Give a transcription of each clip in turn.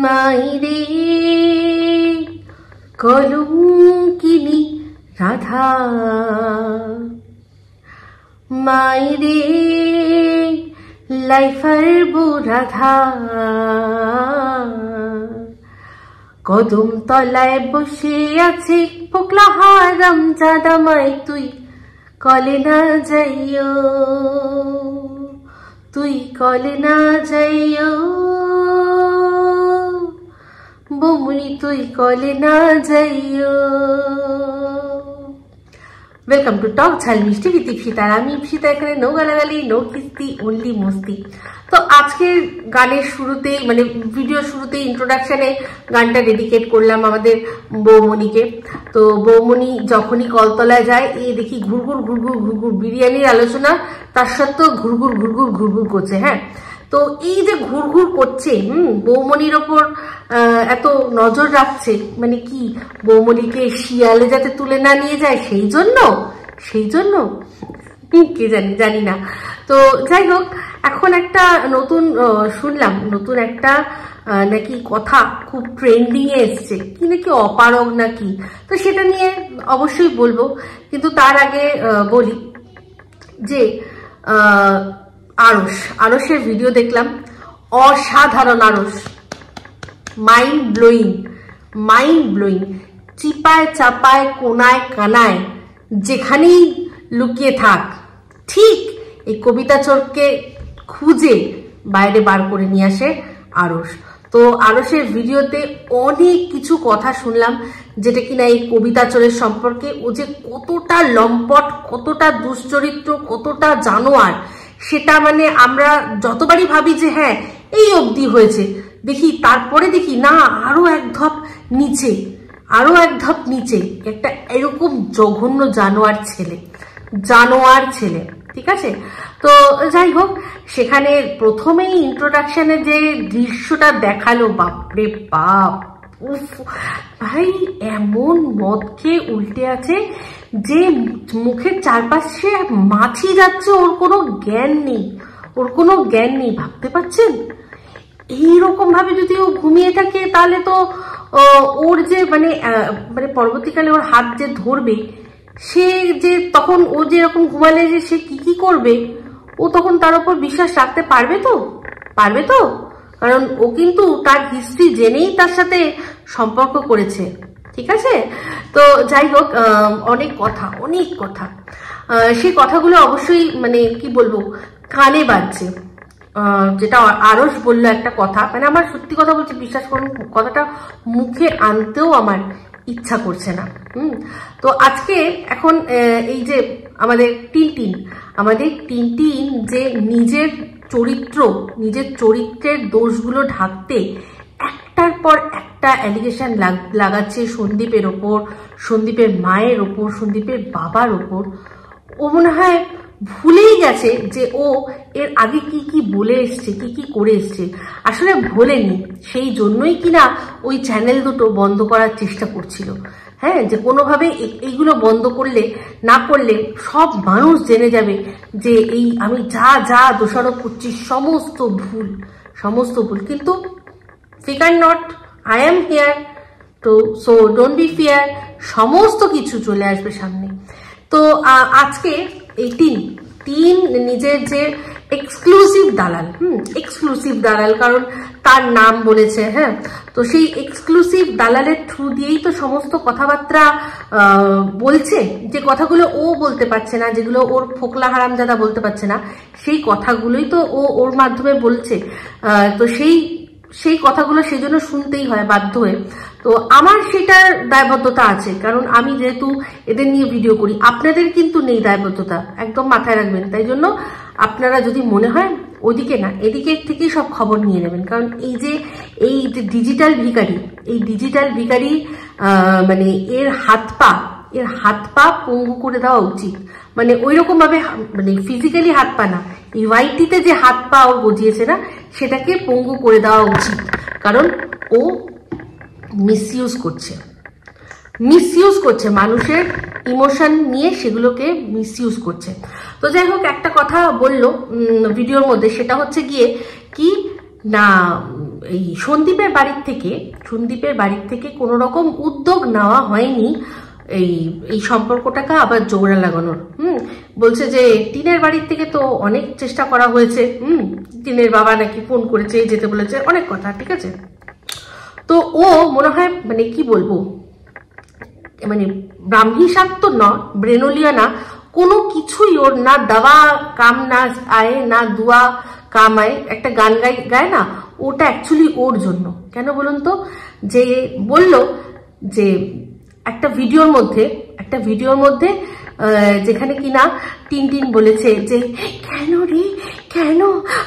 মাইরে কলঙ্কিনী রাধা, মাইরে লাইফার বউ রাধা, কদম তলায় বসে আছে পোকলা হারাম জাদা, মাই তুই কলে না যাইও, তুই কলে না যাইও, বৌমনি তুই কলে না যাইও। ওয়েলকাম টু টক ঝাল মিষ্টি উইথ ইপসিতা। আমি ইপসিতা, এখানে নো গালাগালি, নো কিস্তি, অনলি মস্তি। তো আজকের গানের শুরুতেই, মানে ভিডিওর শুরুতেই ইন্ট্রোডাকশনে গানটা ডেডিকেট করলাম আমাদের বৌমনিকে। তো বৌমনি যখনই কলতলায় যায়, এই দেখি ঘুরঘুর ঘুরঘুর ঘুরঘুর বিরিয়ানির আলোচনা, তার সত্ত্বেও ঘুরঘুর ঘুরঘুর ঘুরঘুর করছে। হ্যাঁ, তো এই যে ঘুরঘুর করছে, বৌমনির ওপর এত নজর রাখছে, মানে কি বৌমনিকে শিয়ালে যাতে তুলে না নিয়ে যায় সেই জন্য কে জানি না। তো যাই হোক, এখন একটা নতুন শুনলাম, নতুন একটা নাকি কথা খুব ট্রেন্ডিং এ এসছে, কি নাকি অপারগ নাকি, তো সেটা নিয়ে অবশ্যই বলবো। কিন্তু তার আগে বলি যে আরশের ভিডিও দেখলাম, অসাধারণ আরশ, মাইন্ড ব্লোয়িং, চিপায় চাপায় কোনায় কানায় যেখানেই লুকিয়ে থাক, ঠিক এই কবিতা চোরকে খুঁজে বাইরে বার করে নিয়ে আসে আরশ। তো আরশের ভিডিওতে অনেক কিছু কথা শুনলাম, যেটা কিনা এই কবিতা চোরের সম্পর্কে, ও যে কতটা লম্পট, কতটা দুশ্চরিত্র, কতটা জানোয়ার, সেটা মানে আমরা যতবারই ভাবি যে হ্যাঁ এই অবধি হয়েছে, দেখি তারপরে দেখি না আরো এক ধাপ নিচে একটা এরকম জঘন্য জানোয়ার ছেলে, ঠিক আছে। তো যাই হোক, সেখানে প্রথমেই ইন্ট্রোডাকশনে যে দৃশ্যটা দেখালো, বাপরে বাপ, উফ ভাই, এমন মদ খেয়ে উল্টে আছে যে মুখের চারপাশে মাছি যাচ্ছে, ওর কোনো জ্ঞান নেই, ভাবতে পারছেন? এইরকম ভাবে যদি ও ঘুমিয়ে থাকে, তাহলে তো ওর যে মানে পরবর্তীকালে ওর হাত যে ধরবে, সে যে তখন ও যে এরকম ঘুমালে যে সে কি করবে, ও তখন তার উপর বিশ্বাস রাখতে পারবে তো? কারণ ও কিন্তু তার হিস্ট্রি জেনেই তার সাথে সম্পর্ক করেছে, ঠিক আছে। তো যাই হোক, অনেক কথা সেই কথাগুলো অবশ্যই মানে কি বলবো, কানে বাজছে। যেটা আরশ বললো একটা কথা, মানে আমার সত্যি কথা বলছি, বিশ্বাস করুন, কথাটা মুখে আনতেও আমার ইচ্ছা করছে না। তো আজকে এখন এই যে আমাদের টিনটিন যে নিজের চরিত্রের দোষগুলো ঢাকতে একটার পর একটা অ্যালিগেশন লাগাচ্ছে সন্দীপের ওপর, সন্দীপের মায়ের ওপর, সন্দীপের বাবার ওপর। ও মনে হয় ভুলেই গেছে যে ও এর আগে কি বলে এসছে, কি করে এসছে। আসলে ভোলেনি, সেই জন্যই কিনা ওই চ্যানেল দুটো বন্ধ করার চেষ্টা করছিল। হ্যাঁ, যে কোনোভাবে এইগুলো বন্ধ না করলে সব মানুষ জেনে যাবে যে এই আমি যা দোষারোপ করছি সমস্ত ভুল। কিন্তু ফিকার নট, আই এম হিয়ার, তো সো ডোন্ট বি ফিয়ার, সমস্ত কিছু চলে আসবে সামনে। তো আজকে এই টিন নিজের যে এক্সক্লুসিভ দালাল, কারণ তার নাম বলেছে, হ্যাঁ, তো সেই এক্সক্লুসিভ দালালের থ্রু দিয়েই তো সমস্ত কথাবার্তা বলছে, যে কথাগুলো ও বলতে পারছে না, যেগুলো ওর ফোকলা হারামজাদা বলতে পারছে না, সেই কথাগুলোই তো ওর মাধ্যমে বলছে। তো সেই কথাগুলো সেজন্য শুনতেই হয় বাধ্য হয়ে। তো আমার সেটার দায়বদ্ধতা আছে, কারণ আমি যেহেতু এদের নিয়ে ভিডিও করি, আপনাদের কিন্তু নেই দায়বদ্ধতা, একদম মাথায় রাখবেন। তাই জন্য আপনারা যদি মনে হয় ওদিকে না, এদিকের থেকেই সব খবর নিয়ে নেবেন। কারণ এই যে ডিজিটাল ভিখারি মানে এর হাত পা পঙ্গু করে দেওয়া উচিত। মানে ওই রকম ভাবে, মানে ফিজিক্যালি হাত পা না, এই ওয়াইটিতে যে হাত পা ও গজিয়েছে না, সেটাকে পঙ্গু করে দেওয়া উচিত। কারণ ও মিসইউজ করছে মানুষের ইমোশন নিয়ে, সেগুলোকে মিসইউজ করছে। তো যাই হোক, একটা কথা বললো ভিডিওর মধ্যে, সেটা হচ্ছে গিয়ে কি না, এই সন্দীপের বাড়ির থেকে কোনো রকম উদ্যোগ নেওয়া হয়নি এই সম্পর্কটাকে আবার জোড়া লাগানোর। বলছে যে টিনের বাড়ির থেকে তো অনেক চেষ্টা করা হয়েছে, টিনের বাবা নাকি ফোন করেছে, যেতে বলেছে, অনেক কথা, ঠিক আছে। তো ও মনে হয় মানে কি বলবো, মানে ব্রাহ্মী শাক তো না, ব্রেনোলিয়া না, কোনো কিছুই ওর না দাওয়া কাম না আয় না দুয়া কাম আয়। একটা গান গায় না, ওটা অ্যাকচুয়ালি ওর জন্য। কেন বলুন তো, যে বলল যে একটা ভিডিওর মধ্যে যেখানে কিনা টিনটিন বলেছে যে কেন রে, কেন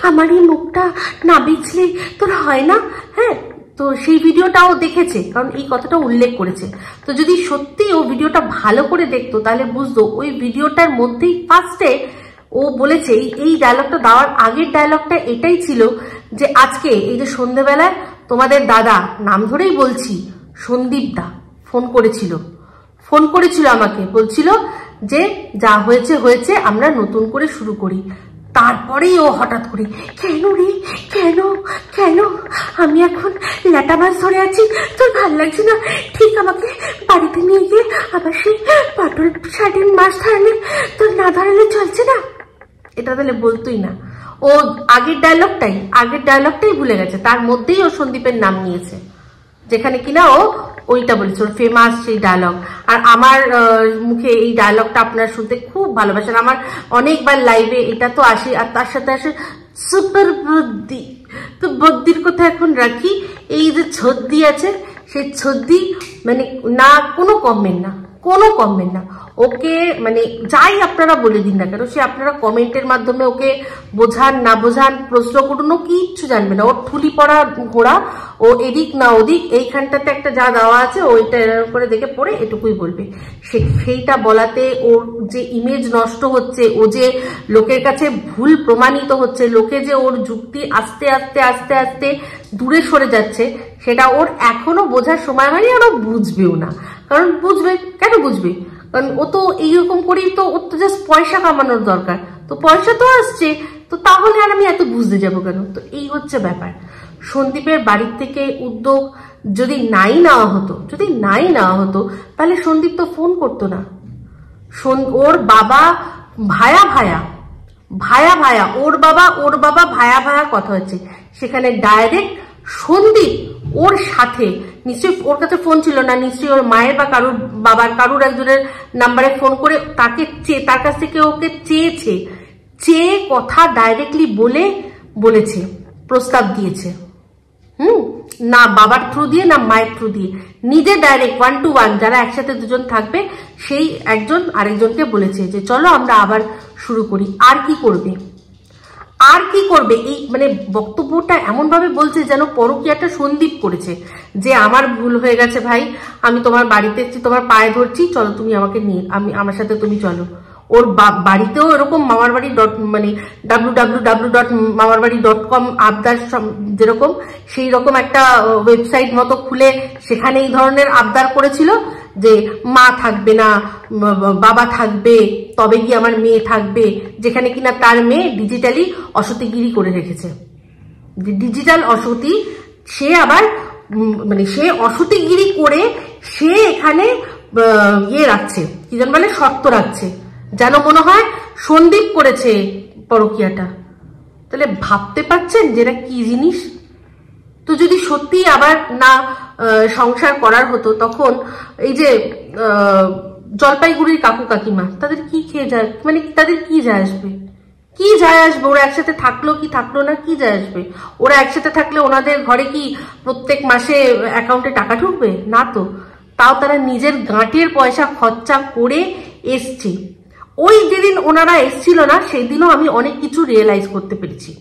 আমার এই মুখটা না বিছলে তোর হয় না। হ্যাঁ, তো সেই ভিডিওটাও দেখেছে, কারণ এই কথাটা উল্লেখ করেছে। তো যদি সত্যি ও ভিডিওটা ভালো করে দেখতো তাহলে বুঝতো ওই ভিডিওটার মধ্যেই ফার্স্টে ও বলেছে, এই ডায়লগটা দেওয়ার আগের ডায়লগটা এটাই ছিল যে আজকে এই যে সন্ধ্যেবেলায় তোমাদের দাদা, নাম ধরেই বলছি, সন্দীপ দা ফোন করেছিল আমাকে, বলছিল যে যা হয়েছে হয়েছে, আমরা নতুন করে শুরু করি। তারপরেই ও হঠাৎ করে কেন রে, কেন আমি এখন ল্যাটা মাছ ধরে আছি, তোর ভাল লাগছে না, ঠিক আমাকে বাড়িতে নিয়ে গিয়ে আবার সেই পটল সার্ডিন মাছ ধরালে তোর না ধরালে চলছে না। এটা তাহলে বলতোই না, ও আগের ডায়লগটাই ভুলে গেছে, তার মধ্যেই ও সন্দীপের নাম নিয়েছে, যেখানে কিনা ও ওইটা বলেছে, ওর ফেমাস সেই ডায়লগ। আর আমার মুখে এই ডায়লগটা আপনারা শুনতে খুব ভালোবাসেন, আমার অনেকবার লাইভে এটা তো আসে, আর তার সাথে আসে সুপার বুদ্ধি। তো বুদ্ধির কথা এখন রাখি, এই যে ছদ্দি আছে, সেই ছদ্দি মানে না কোনো কমেন্ট না, ওকে মানে যাই আপনারা বলে দিন না কেন, সে আপনারা কমেন্টের মাধ্যমে ওকে বোঝান না বোঝান, প্রশ্ন করুন, ও কিচ্ছু জানবে না। ওর ঠুলি পড়া ঘোড়া, ও এদিক না ওদিক, এইখানটাতে একটা যা দেওয়া আছে ওইটা করে দেখে পড়ে এটুকুই বলবে। সেইটা বলাতে ওর যে ইমেজ নষ্ট হচ্ছে, ও যে লোকের কাছে ভুল প্রমাণিত হচ্ছে, লোকে যে ওর যুক্তি আস্তে আস্তে আস্তে আস্তে দূরে সরে যাচ্ছে, সেটা ওর এখনো বোঝার সময় হয়নি, আর ও বুঝবেও না। কারণ কেন বুঝবে, কারণ ও তো এইরকম করেই তো, ওর তো জাস্ট পয়সা কামানোর দরকার, তো পয়সা তো আসছে, তো তাহলে আর আমি এত বুঝতে যাবো কেন। তো এই হচ্ছে ব্যাপার। সন্দীপের বাড়ির থেকে উদ্যোগ যদি নাই নেওয়া হতো তাহলে সন্দীপ তো ফোন করতো না। ওর বাবা ভায়া ওর বাবা ভায়া কথা হচ্ছে, সেখানে ডাইরেক্ট সন্দীপ ওর সাথে, নিশ্চয়ই ওর কাছে ফোন ছিল না, নিশ্চয়ই ওর মায়ের বা কারুর একজনের নাম্বারে ফোন করে তার কাছ থেকে ওকে চেয়ে কথা ডাইরেক্টলি বলেছে, প্রস্তাব দিয়েছে। না বাবার থ্রু দিয়ে না মায়ের থ্রু দিয়ে, নিজে ডাইরেক্ট 1 to 1 যারা একসাথে দুজন থাকবে সেই একজন আরেকজনকে বলেছে যে চলো আমরা আবার শুরু করি। আর কি করবে এই মানে বক্তব্যটা এমন ভাবে বলছে যেন পরকীয়াটা সন্দীপ করেছে, যে আমার ভুল হয়ে গেছে ভাই, আমি তোমার বাড়িতে এসেছি, তোমার পায়ে ধরছি, চলো তুমি আমাকে নিয়ে, আমার সাথে তুমি চলো। ওর বাড়িতেও এরকম মামারবাড়ি মানে www.mamarbaড়ি.com আবদার যেরকম, সেই রকম একটা ওয়েবসাইট মতো খুলে সেখানে এই ধরনের আবদার করেছিল যে মা থাকবে না, বাবা থাকবে, তবে কি আমার মেয়ে থাকবে, যেখানে কিনা তার মেয়ে ডিজিটালি অসতিগিরি করে রেখেছে, ডিজিটাল অসতি। সে আবার মানে সে অসতিগিরি করে সে এখানে রাখছে, কি যেন বলে, শর্ত রাখছে, যেন মনে হয় সন্দীপ করেছে পরকীয়াটা। তাহলে ভাবতে পারছেন যেটা কি জিনিস। তো যদি সত্যি আবার না সংসার করার হতো, তখন এই যে জলপাইগুড়ির কাকু কাকিমা, তাদের কি খেয়ে যায়, মানে তাদের কি যায় আসবে, ওরা একসাথে থাকলো কি থাকলো না, কি যায় আসবে। ওরা একসাথে থাকলে ওনাদের ঘরে কি প্রত্যেক মাসে অ্যাকাউন্টে টাকা ঢুকবে না? তো তাও তারা নিজের গাঁটের পয়সা খরচা করে এসছে। ওই যেদিন ওনারা এসছিল না, সেদিনও আমি অনেক কিছু রিয়েলাইজ করতে পেরেছি,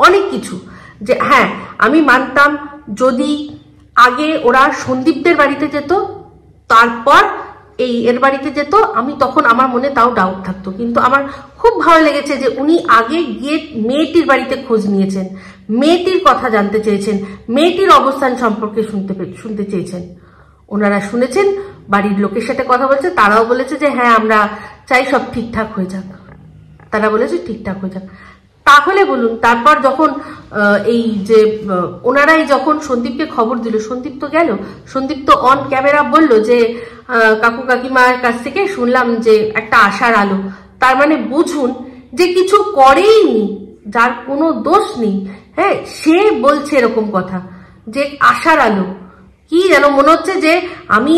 অনেক কিছু। যে হ্যাঁ, আমি মানতাম যদি আগে ওরা সন্দীপদের বাড়িতে যেত, তারপর এর বাড়িতে যেত, আমি তখন আমার মনে তাও ডাউট থাকতো। কিন্তু আমার খুব ভালো লেগেছে যে উনি আগে গিয়ে মেয়েটির বাড়িতে খোঁজ নিয়েছেন, মেয়েটির কথা জানতে চেয়েছেন, মেয়েটির অবস্থান সম্পর্কে শুনতে চেয়েছেন। ওনারা শুনেছেন, বাড়ির লোকের সাথে কথা বলছে, তারাও বলেছে যে হ্যাঁ আমরা চাই সব ঠিকঠাক হয়ে যাক, তারা বলেছে ঠিকঠাক হয়ে যাক। তাহলে বলুন, তারপর যখন এই যে ওনারাই যখন সন্দীপকে খবর দিল, সন্দীপ তো গেল, সন্দীপ তো অন ক্যামেরা বলল যে কাকু কাকিমার কাছ থেকে শুনলাম যে একটা আশার আলো। তার মানে বুঝুন যে কিছু করেইনি, যার কোনো দোষ নেই, হ্যাঁ, সে বলছে এরকম কথা যে আশার আলো। কি যেন মনে হচ্ছে যে আমি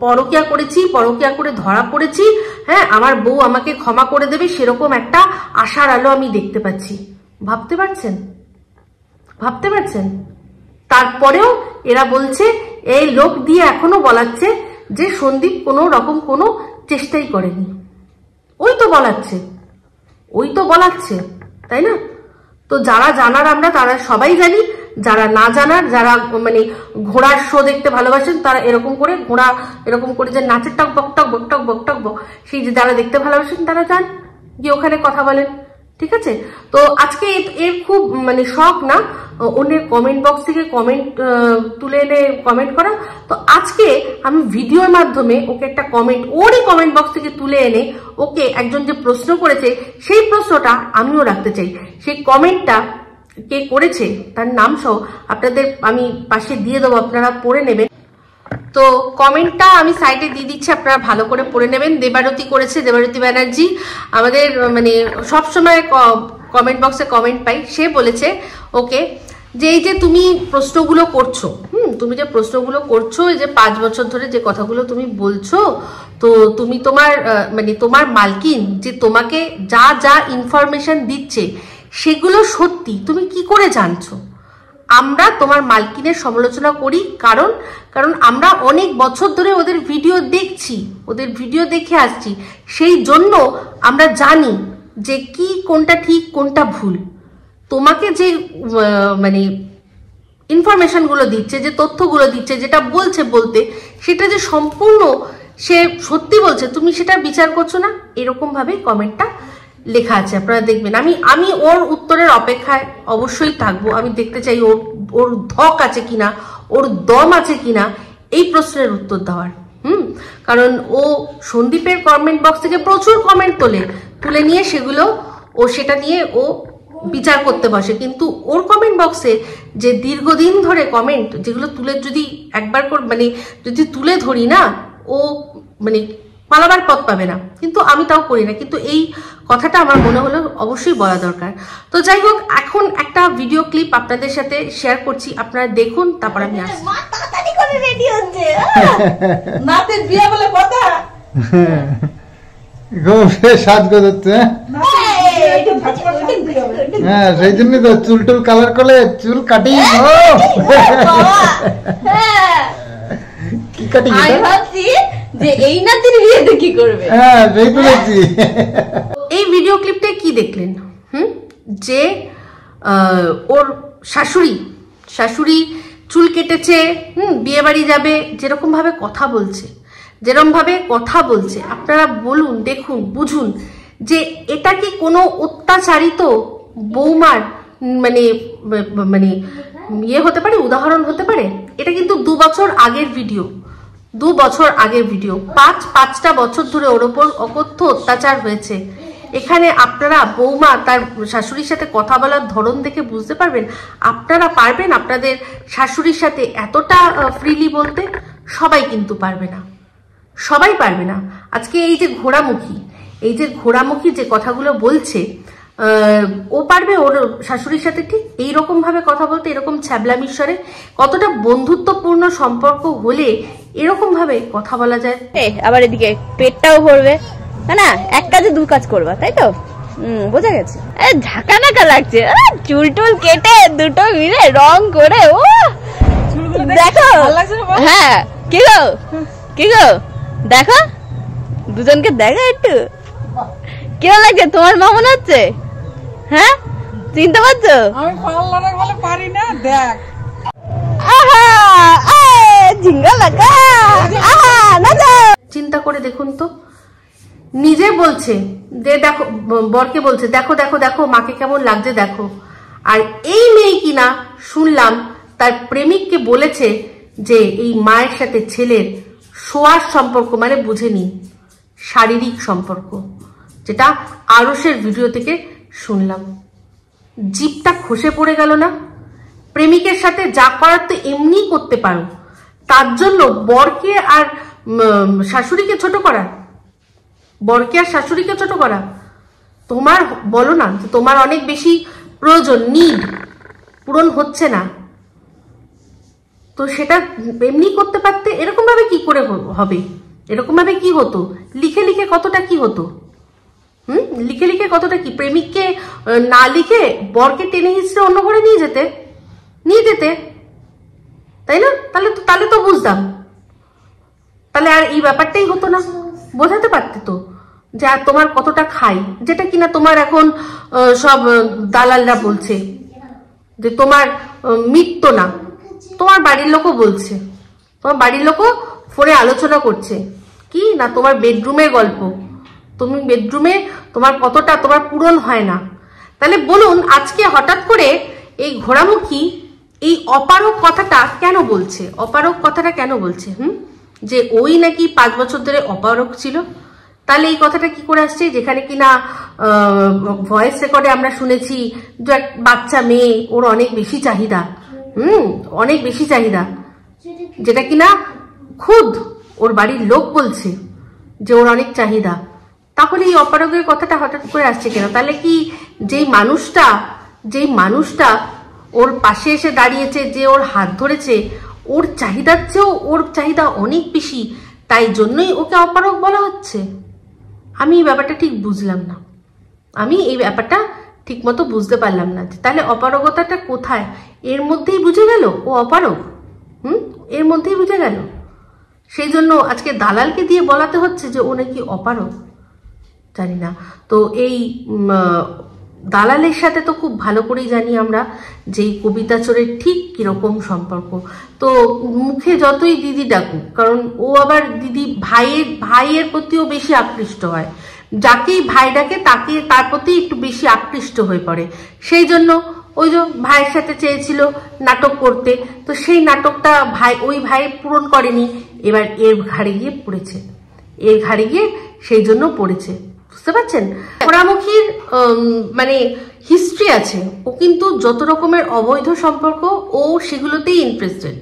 পরকিয়া করেছি, পরকিয়া করে ধরা পড়েছি, হ্যাঁ, আমার বউ আমাকে ক্ষমা করে দেবে, সেরকম একটা আশার আলো আমি দেখতে পাচ্ছি। ভাবতে পারছেন? ভাবতে পারছেন? তারপরেও এরা বলছে, এই লোক দিয়ে এখনো বলাচ্ছে যে সন্দীপ কোনো রকম কোনো চেষ্টাই করেনি। ওই তো বলাচ্ছে, তাই না? তো যারা জানার আমরা তারা সবাই জানি, যারা না জানার, যারা মানে ঘোড়ার শো দেখতে ভালোবাসেন, তারা এরকম করে ঘোড়া এরকম করে যে নাচের টক বক টক বক টক বক টক বক, সেই যে যারা দেখতে ভালোবাসেন তারা যান গিয়ে ওখানে কথা বলেন, ঠিক আছে? তো আজকে এর খুব মানে শখ না অন্যের কমেন্ট বক্স থেকে কমেন্ট তুলে এনে কমেন্ট করা। তো আজকে আমি ভিডিওর মাধ্যমে ওকে একটা কমেন্ট, ওরই কমেন্ট বক্স থেকে তুলে এনে ওকে একজন যে প্রশ্ন করেছে সেই প্রশ্নটা আমিও রাখতে চাই। সেই কমেন্টটা কে করেছে তার নাম সহ আপনাদের আমি পাশে দিয়ে দেবো, আপনারা পড়ে নেবেন। তো কমেন্টটা আমি সাইডে দিয়ে দিচ্ছি, আপনারা ভালো করে পড়ে নেবেন। দেবারতী করেছে, দেবারতী ব্যানার্জি, আমাদের মানে সবসময় কমেন্ট বক্সে কমেন্ট পাই। সে বলেছে ওকে যে এই যে তুমি প্রশ্নগুলো করছো, তুমি যে প্রশ্নগুলো করছো, এই যে 5 বছর ধরে যে কথাগুলো তুমি বলছো, তো তুমি তোমার মানে তোমার মালকিন যে তোমাকে যা যা ইনফরমেশন দিচ্ছে সেগুলো সত্যি তুমি কি করে জানছো? আমরা তোমার মালকিনের সমালোচনা করি কারণ আমরা অনেক বছর ধরে ওদের ভিডিও দেখছি, ওদের ভিডিও দেখে আসছি, সেই জন্য আমরা জানি যে কি কোনটা ঠিক কোনটা ভুল। তোমাকে যে মানে ইনফরমেশনগুলো দিচ্ছে, যে তথ্যগুলো দিচ্ছে, যেটা বলছে বলতে, সেটা যে সম্পূর্ণ সে সত্যি বলছে, তুমি সেটা বিচার করছো না, এরকম ভাবে কমেন্টটা লেখা আছে, আপনারা দেখবেন। আমি ওর উত্তরের অপেক্ষায় অবশ্যই থাকবো। আমি দেখতে চাই ওর ধক আছে কিনা, ওর দম আছে কিনা এই প্রশ্নের উত্তর দেওয়ার। কারণ ও সন্দীপের কমেন্ট বক্স থেকে প্রচুর কমেন্ট তুলে নিয়ে সেটা নিয়ে ও বিচার করতে বসে, কিন্তু ওর কমেন্ট বক্সে যে দীর্ঘদিন ধরে কমেন্ট, যেগুলো যদি একবার মানে যদি তুলে ধরি না, ও মানে পালাবার পথ পাবে না। কিন্তু আমি তাও করি না, কিন্তু এই কথাটা আমার মনে হলো অবশ্যই বলা দরকার। তো যাই হোক, এখন একটা ভিডিও ক্লিপ আপনাদের সাথে শেয়ার করছি, আপনারা দেখুন, তারপর আমি আসছি। নাতের বিয়ে বলে কথা হ্যাঁ, সেই জন্যই তো চুল টুল কালার করলে, চুল কাটি কি কাটি যে এই নাতির বিয়েতে কি করবে। হ্যাঁ, এই ভিডিও ক্লিপটা কি দেখলেন? যে ওর শাশুড়ি চুল কেটেছে, বিয়ে বাড়ি যাবে, যেরকম ভাবে কথা বলছে, আপনারা বলুন, দেখুন, বুঝুন যে এটা কি কোনো অত্যাচারিত বৌমার মানে মানে ইয়ে হতে পারে, উদাহরণ হতে পারে? এটা কিন্তু 2 বছর আগের ভিডিও, 2 বছর আগের ভিডিও। 5টা বছর ধরে ওর ওপর অকথ্য অত্যাচার হয়েছে। এখানে আপনারা বৌমা তার শাশুড়ির সাথে কথা বলার ধরন দেখে বুঝতে পারবেন। আপনারা পারবেন আপনাদের শাশুড়ির সাথে এতটা ফ্রিলি বলতে? সবাই কিন্তু পারবে না, সবাই পারবে না। আজকে এই যে ঘোড়ামুখী যে কথাগুলো বলছে, ও পারবে ওর শাশুড়ির সাথে ঠিক এইরকম ভাবে কথা বলতে, এরকম ছ্যাবলামিশ্বরে? কতটা বন্ধুত্বপূর্ণ সম্পর্ক হলে এরকম ভাবে কথা বলা যায়? আবার এদিকে পেটটাও ভরবে, না এক কাজে 2 কাজ করবা, তাই তো? বোঝা গেছে। ঝাঁকা নাকা লাগছে, চুল টুল কেটে দুটো মিলে রং করে, ও দেখো। হ্যাঁ, কি গো দেখো, দুজনকে দেখো একটু, কেমন লাগছে? তোমার মা মনে হচ্ছে? হ্যাঁ, চিনতে পারছো? আমি পার্লারে বলে পারি না, দেখ ঝিঙ্গা লাগা। চিন্তা করে দেখুন তো, নিজে বলছে যে দেখো, বরকে বলছে দেখো দেখো দেখো মাকে কেমন লাগছে দেখো, আর এই মেয়ে কিনা শুনলাম তার প্রেমিককে বলেছে যে এই মায়ের সাথে ছেলের শোয়ার সম্পর্ক, মানে বুঝে নিন শারীরিক সম্পর্ক, যেটা আরশের ভিডিও থেকে শুনলাম। জিভটা খসে পড়ে গেল না? প্রেমিকের সাথে যা করার তো এমনি করতে পারো, তার জন্য বরকে আর শাশুড়িকে ছোট করা, বরকে আর শাশুড়িকে ছোট করা? তোমার বলো না যে তোমার অনেক বেশি প্রয়োজন, নিড পূরণ হচ্ছে না, তো সেটা এমনি করতে পারতে। এরকম ভাবে কি করে হবে? এরকম ভাবে কি হতো? লিখে লিখে কতটা কি হতো? লিখে লিখে কতটা কি? প্রেমিককে না লিখে বরকে টেনে হিচড়ে অন্য ঘরে নিয়ে যেতে, তাই না? তাহলে তো বুঝতাম, তাহলে আর এই ব্যাপারটাই হতো না, বোঝাতে পারতে তো যে আর তোমার কতটা খাই, যেটা কিনা তোমার এখন সব দালালরা বলছে যে তোমার মৃত্যু না, তোমার বাড়ির লোকও বলছে, তোমার বাড়ির লোকও ফোনে আলোচনা করছে কি না তোমার বেডরুমের গল্প, তুমি বেডরুমে তোমার কতটা তোমার পূরণ হয় না। তাহলে বলুন আজকে হঠাৎ করে এই ঘোড়ামুখী এই অপারক কথাটা কেন বলছে? অপারক কথাটা কেন বলছে? যে ওই নাকি 5 বছর ধরে অপারক ছিল। তাহলে এই কথাটা কি করে আসছে? যেখানে কিনা ভয়েস রেকর্ডে আমরা শুনেছি যে এক বাচ্চা মেয়ে, ওর অনেক বেশি চাহিদা, অনেক বেশি চাহিদা, যেটা কিনা খুদ ওর বাড়ির লোক বলছে যে ওর অনেক চাহিদা। তাহলে এই অপারগের কথাটা হঠাৎ করে আসছে কেন? তাহলে কি যেই মানুষটা ওর পাশে এসে দাঁড়িয়েছে, যে ওর হাত ধরেছে, ওর চাহিদার চেয়েও ওর চাহিদা অনেক বেশি, তাই জন্যই ওকে অপারগ বলা হচ্ছে? আমি এই ব্যাপারটা ঠিক বুঝলাম না, আমি এই ব্যাপারটা ঠিক মতো বুঝতে পারলাম না। তাহলে অপারগতাটা কোথায়? এর মধ্যেই বুঝে গেল ও অপারগ, এর মধ্যেই বুঝে গেল, সেই জন্য আজকে দালালকে দিয়ে বলাতে হচ্ছে যে ও নাকি অপারগ। জানি না। তো এই দালালের সাথে তো খুব ভালো করেই জানি আমরা যে কবিতা চোরের ঠিক কিরকম সম্পর্ক। তো মুখে যতই দিদি ডাকুক, কারণ ও আবার দিদি ভাইয়ের প্রতিও বেশি আকৃষ্ট হয়, যাকেই ভাই ডাকে তার প্রতি একটু বেশি আকৃষ্ট হয়ে পড়ে। সেই জন্য ওই যে ভাইয়ের সাথে চেয়েছিল নাটক করতে, তো সেই নাটকটা ওই ভাই পূরণ করেনি, এবার এর ঘাড়ে গিয়ে পড়েছে, এর ঘাড়ে গিয়ে সেই জন্য পড়েছে। বুঝতে পারছেন? ঘোড়ামুখীর মানে হিস্ট্রি আছে, ও কিন্তু যত রকমের অবৈধ সম্পর্ক ও সেগুলোতেই ইন্টারেস্টেড,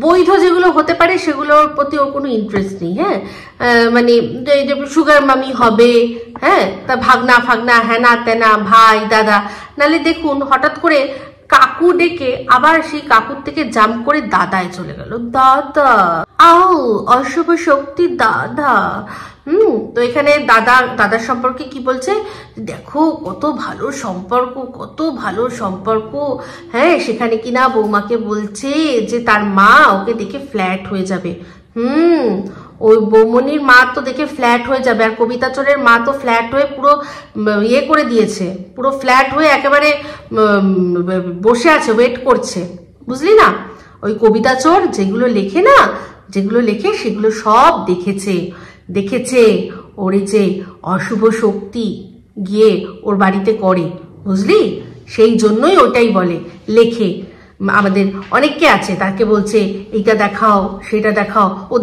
বৈধ যেগুলো হতে পারে সেগুলোর প্রতি ওর কোনো ইন্টারেস্ট নেই। হ্যাঁ, মানে সুগার মামি হবে, হ্যাঁ, তা ভাগনা হ্যানা তেনা ভাই দাদা, নালে দেখুন হঠাৎ করে কাকু ডেকে আবার সেই কাকুর থেকে জাম্প করে দাদায় চলে গেল। দাদা, আও অশুভ শক্তি দাদা। তো এখানে দাদার সম্পর্কে কি বলছে? দেখো কত ভালো সম্পর্ক, হ্যাঁ, সেখানে কিনা বৌমাকে বলছে যে তার মা ওকে দেখে ফ্ল্যাট হয়ে যাবে। ওই বৌমনির মা তো দেখে ফ্ল্যাট হয়ে যাবে, আর কবিতা চোরের মা তো ফ্ল্যাট হয়ে পুরো ইয়ে করে দিয়েছে, পুরো ফ্ল্যাট হয়ে একেবারে বসে আছে, ওয়েট করছে। বুঝলি না? ওই কবিতা চোর যেগুলো লেখে সেগুলো সব দেখেছে ওর যে অশুভ শক্তি গিয়ে ওর বাড়িতে করে, বুঝলি? সেই জন্যই ওটাই বলে, লেখে। আমাদের অনেককে আছে, তাকে বলছে এইটা দেখাও সেটা দেখাও, ও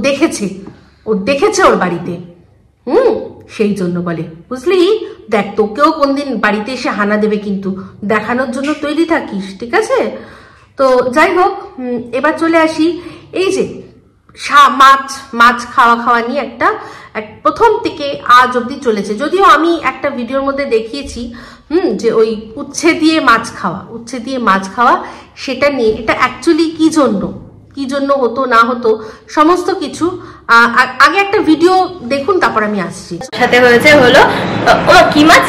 দেখেছে ওর বাড়িতে, সেই জন্য বলে। বুঝলি? দেখ, তোকেও কোনদিন বাড়িতে এসে হানা দেবে, কিন্তু দেখানোর জন্য তৈরি থাকিস, ঠিক আছে? তো যাই হোক, এবার চলে আসি এই যে মাছ খাওয়া নিয়ে একটা প্রথম থেকে আজ অব্দি চলেছে। যদিও আমি একটা ভিডিওর মধ্যে দেখিয়েছি যে ওই উচ্ছে দিয়ে মাছ খাওয়া সেটা নিয়ে, এটা অ্যাকচুয়ালি কি জন্য হতো না হতো সমস্ত কিছু আগে একটা ভিডিও দেখুন, তারপর আমি আসছি। সাথে হয়েছে হলো কি মাছ?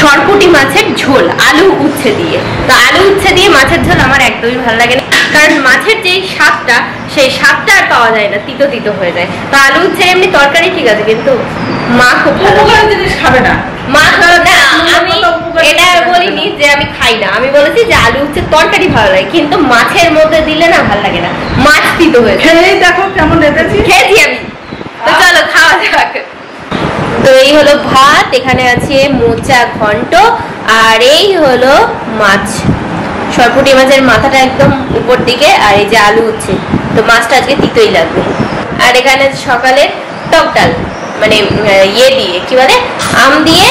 সরপুঁটি মাছের ঝোল আলু উচ্ছে দিয়ে। তো আলু উচ্ছে দিয়ে মাছের ঝোল আমার একদমই ভালো লাগে না, কারণ মাছের যেই স্বাদটা সেই স্বাদটা আর পাওয়া যায় না, তিতো হয়ে যায়। তো আলু উচ্ছে এমনি তরকারি ঠিক আছে, কিন্তু মা খুব ভালো জিনিস খাবে না, মা খাবে না। আমি এটা বলিনি যে আমি খাই না, আমি বলেছি যে আলু উচ্ছে তরকারি ভালো লাগে, কিন্তু মাছের মধ্যে দিলে না ভালো লাগে না, মাছ তিতো হয়ে যায়। দেখো কেমন খেয়েছি আমি। তো চলো খাওয়া যাক। তো এই হলো ভাত, এখানে আছে মোচা ঘন্ট, আর এই হলো মাছ, সরপুঁটি মাছের মাথাটা একদম উপর দিকে, আর এই যে আলু উচ্ছে। তো মাছটা আজকে তিতোই লাগবে। আর এখানে সকালে টক ডাল, মানে ইয়ে দিয়ে কি বলে, আম দিয়ে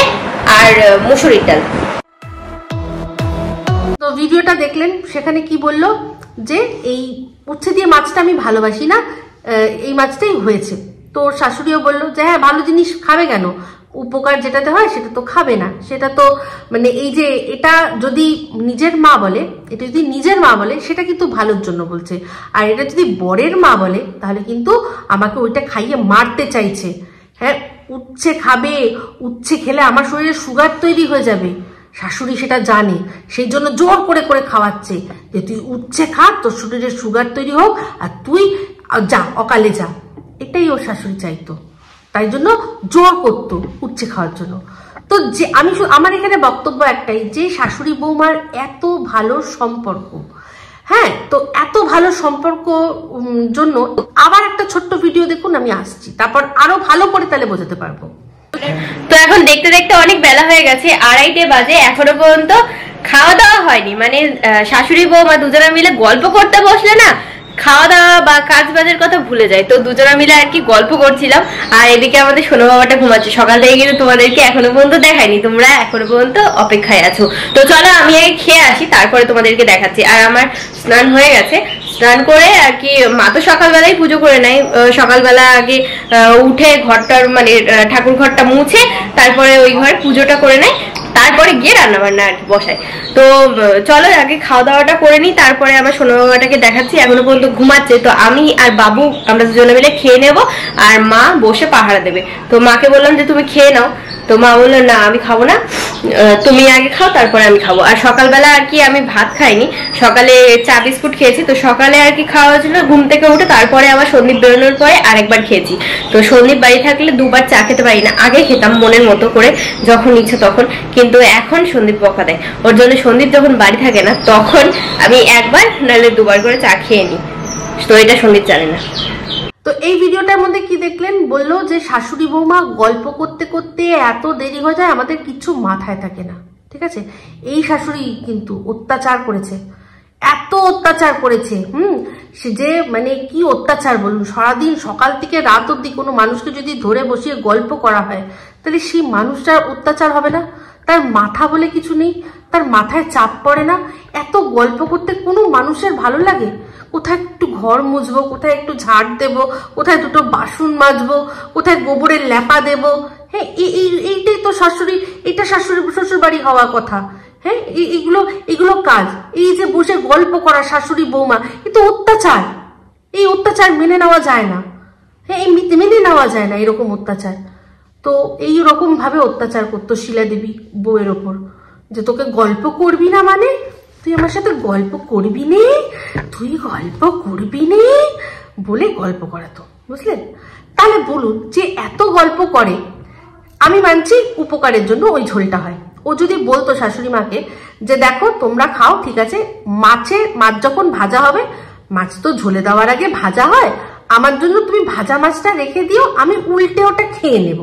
আর মুসুরির ডাল। ভিডিওটা দেখলেন, সেখানে কি বলল যে এই উচ্ছে দিয়ে মাছটা আমি ভালোবাসি না, এই মাছটাই হয়েছে। তো শাশুড়িও বললো যে হ্যাঁ ভালো জিনিস খাবে কেন, উপকার যেটাতে হয় সেটা তো খাবে না, সেটা তো মানে এই যে এটা যদি নিজের মা বলে, এটা যদি নিজের মা বলে সেটা কিন্তু ভালোর জন্য বলছে, আর এটা যদি বরের মা বলে তাহলে কিন্তু আমাকে ওইটা খাইয়ে মারতে চাইছে। হ্যাঁ, উচ্ছে খাবে, উচ্ছে খেলে আমার শরীরে সুগার তৈরি হয়ে যাবে, শাশুড়ি সেটা জানে, সেই জন্য জোর করে করে খাওয়াচ্ছে যে তুই উচ্ছে খা, তোর শরীরে সুগার তৈরি হোক আর তুই যা অকালে যা। এটাই ওর শাশুড়ি চাইতো, তাই জন্য জোর করতো উচ্ছে খাওয়ার জন্য। তো যে আমার এখানে বক্তব্য একটাই, যে শাশুড়ি বৌমার এত ভালো সম্পর্ক, হ্যাঁ, তো এত ভালো সম্পর্ক জন্য আবার একটা ছোট্ট ভিডিও দেখুন, আমি আসছি, তারপর আরো ভালো করে তাহলে বোঝাতে পারবো। তো এখন দেখতে দেখতে অনেক বেলা হয়ে গেছে, 2:30 বাজে, এখনো পর্যন্ত খাওয়া দাওয়া হয়নি। মানে শাশুড়ি বৌমা দুজনে মিলে গল্প করতে বসলে না খাওয়া দাওয়া বা কাজ বাজের কথা ভুলে যায়। তো দুজনে মিলে আর কি গল্প করছিলাম, আর এদিকে আমাদের সোনা বাবাটা ঘুমাচ্ছে। সকাল থেকে কিন্তু তোমাদেরকে এখনো পর্যন্ত দেখাইনি, তোমরা এখনো পর্যন্ত অপেক্ষায় আছো। তো চলো আমি আগে খেয়ে আসি, তারপরে তোমাদেরকে দেখাচ্ছি। আর আমার স্নান হয়ে গেছে, স্নান করে আর কি মা তো সকালবেলায় পুজো করে নেয়, সকালবেলা আগে উঠে ঘরটার মানে ঠাকুর ঘরটা মুছে তারপরে ওই ঘরে পুজোটা করে নেয়, তারপরে গিয়ে রান্না বান্না আর কি বসায়। তো চলো আগে খাওয়া দাওয়াটা করে নিই, তারপরে আমার সোনা বাবাটাকে দেখাচ্ছি, এখনো পর্যন্ত ঘুমাচ্ছে। তো আমি আর বাবু আমরা দুজনে মিলে খেয়ে নেব, আর মা বসে পাহারা দেবে। তো মাকে বললাম যে তুমি খেয়ে নাও, তো মা বললো না আমি খাবো না, তুমি আগে খাও তারপরে আমি খাবো। আর সকালবেলা আর কি আমি ভাত খাইনি, সকালে চা বিস্কুট খেয়েছি। তো সকালে আর কি খাওয়া হয়েছিল ঘুম থেকে উঠে, তারপরে আবার সন্দীপ বেরোনোর পরে আরেকবার খেয়েছি। তো সন্দীপ বাড়ি থাকলে দুবার চা খেতে পারি না, আগে খেতাম মনের মতো করে যখন ইচ্ছে তখন, কিন্তু এখন সন্দীপ বকা দেয়, ওর জন্য সন্দীপ যখন বাড়ি থাকে না তখন আমি একবার নাহলে দুবার করে চা খেয়ে নিই। তো এটা সন্দীপ জানে না। তো এই ভিডিওটার মধ্যে কি দেখলেন, বললো যে শাশুড়ি বৌমা গল্প করতে করতে এত দেরি হয়ে যায় আমাদের কিছু মাথায় থাকে না। ঠিক আছে, এই শাশুড়ি কিন্তু অত্যাচার করেছে, এত অত্যাচার করেছে, সে যে মানে কি অত্যাচার বলুন, সারাদিন সকাল থেকে রাত অব্দি কোনো মানুষকে যদি ধরে বসিয়ে গল্প করা হয় তাহলে সেই মানুষটার অত্যাচার হবে না? তার মাথা বলে কিছু নেই, তার মাথায় চাপ পড়ে না? এত গল্প করতে কোনো মানুষের ভালো লাগে? কোথায় একটু ঘর মুছবো, কোথায় একটু ঝাড় দেবো, কোথায় দুটো বাসন মাজবো, কোথায় গোবরের ল্যাপা দেবো, হ্যাঁ এইটাই তো শাশুড়ি, এটা শাশুড়ি শ্বশুর বাড়ি হওয়ার কথা। হ্যাঁ, এগুলো কাজ। এই যে বসে গল্প করা শাশুড়ি বৌমা, এ তো অত্যাচার, এই অত্যাচার মেনে নেওয়া যায় না। হ্যাঁ, মেনে নেওয়া যায় না এরকম অত্যাচার। তো এই রকম ভাবে অত্যাচার করতো শিলা দেবী বউয়ের ওপর, যে তোকে গল্প করবি না মানে তুই আমার সাথে গল্প করবি নে, তুই গল্প করবি নে বলে গল্প করাতো, বুঝলেন? তাহলে বলুন, যে এত গল্প করে, আমি মানছি উপকারের জন্য ওই ঝোলটা হয়। ও যদি বলতো শাশুড়ি মাকে যে দেখো তোমরা খাও, ঠিক আছে, মাছ যখন ভাজা হবে, মাছ তো ঝোলে দেওয়ার আগে ভাজা হয়, আমার জন্য তুমি ভাজা মাছটা রেখে দিও, আমি উল্টে ওটা খেয়ে নেব।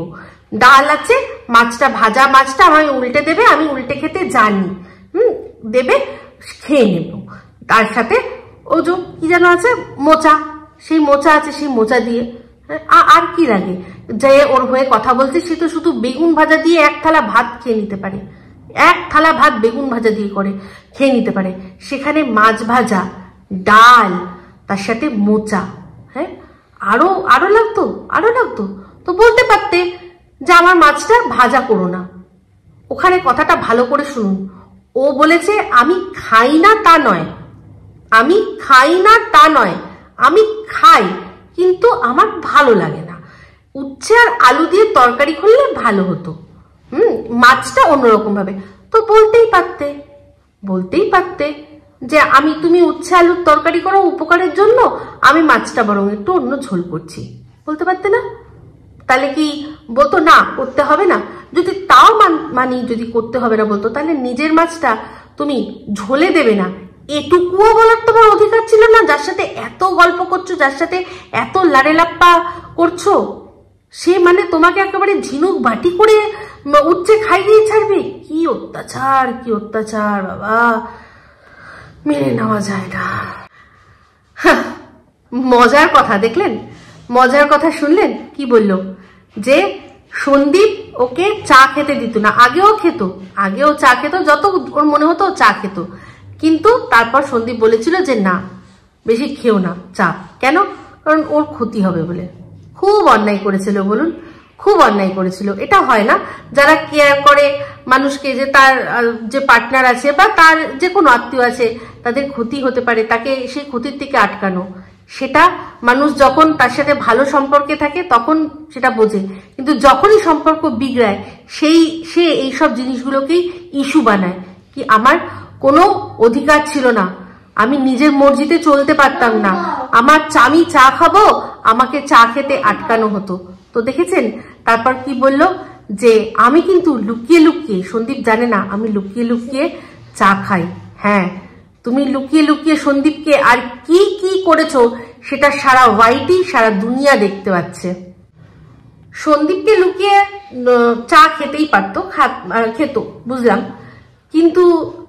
ডাল আছে, মাছটা ভাজা মাছটা আমায় উল্টে দেবে, আমি উল্টে খেতে জানি, দেবে, খেয়ে নেব। তার সাথে ও যে কি যেন আছে, মোচা, সেই মোচা আছে, সেই মোচা দিয়ে আর কি লাগে? যে ওর হয়ে কথা বলছে সে তো শুধু বেগুন ভাজা দিয়ে এক থালা ভাত খেয়ে নিতে পারে, এক থালা ভাত বেগুন ভাজা দিয়ে করে খেয়ে নিতে পারে, সেখানে মাছ ভাজা, ডাল, তার সাথে মোচা, হ্যাঁ আরো লাগতো। তো বলতে পারতে যে আমার মাছটা ভাজা করো না। ওখানে কথাটা ভালো করে শুনুন, ও বলেছে আমি খাই না তা নয়, আমি খাই না তা নয়, আমি খাই কিন্তু আমার ভালো লাগে না। উচ্ছে আর আলু দিয়ে তরকারি করলে ভালো হতো, মাছটা অন্যরকম ভাবে। তো বলতেই পারতে যে তুমি উচ্ছে আলুর তরকারি করো উপকারের জন্য, আমি মাছটা বরং একটু অন্য ঝোল করছি, বলতে পারতে না? তাহলে কি বলতো না করতে হবে না? যদি তাও মানি যদি করতে হবে না বলতো, তাহলে নিজের মাছটা তুমি ঝোলে দেবে না, এটুকুও বলার তোমার অধিকার ছিল না? যার সাথে এত গল্প করছো, যার সাথে এত লাড়ে লাপ্পা করছো, সে মানে তোমাকে একেবারে ঝিনুক বাটি করে উচ্ছে খাইয়ে ছাড়বে? কি অত্যাচার বাবা, মেনে নেওয়া যায় না। মজার কথা দেখলেন, মজার কথা শুনলেন, কি বলল যে সন্দীপ ওকে চা খেতে দিত না। আগেও চা খেত, যত ওর মনে হতো চা খেত, কিন্তু তারপর সন্দীপ বলেছিল যে না, বেশি খেও না চা। কেন? কারণ ওর ক্ষতি হবে বলে। খুব অন্যায় করেছিল বলুন, খুব অন্যায় করেছিল। এটা হয় না, যারা কেয়ার করে মানুষকে, যে তার যে পার্টনার আছে বা তার যে কোনো আত্মীয় আছে, তাদের ক্ষতি হতে পারে, তাকে সেই ক্ষতির থেকে আটকানো, সেটা মানুষ যখন তার সাথে ভালো সম্পর্কে থাকে তখন সেটা বোঝে। কিন্তু যখনই সম্পর্ক বিগড়ায় সে এইসব জিনিসগুলোকেই ইস্যু বানায়। কি আমার কোনো অধিকার ছিল না, আমি নিজের মর্জিতে চলতে পারতাম না, আমি চা খাবো, আমাকে চা খেতে আটকানো হতো। তো দেখেছেন তারপর কি বলল, যে আমি কিন্তু লুকিয়ে লুকিয়ে, সন্দীপ জানে না আমি লুকিয়ে লুকিয়ে চা খাই। হ্যাঁ, তুমি লুকিয়ে লুকিয়ে সন্দীপকে আর কি কি করেছো সেটা সারা ওয়াইটি, সারা দুনিয়া দেখতে পাচ্ছে। সন্দীপকে লুকিয়ে চা খেতেই পারতো, খেত, বুঝলাম, কিন্তু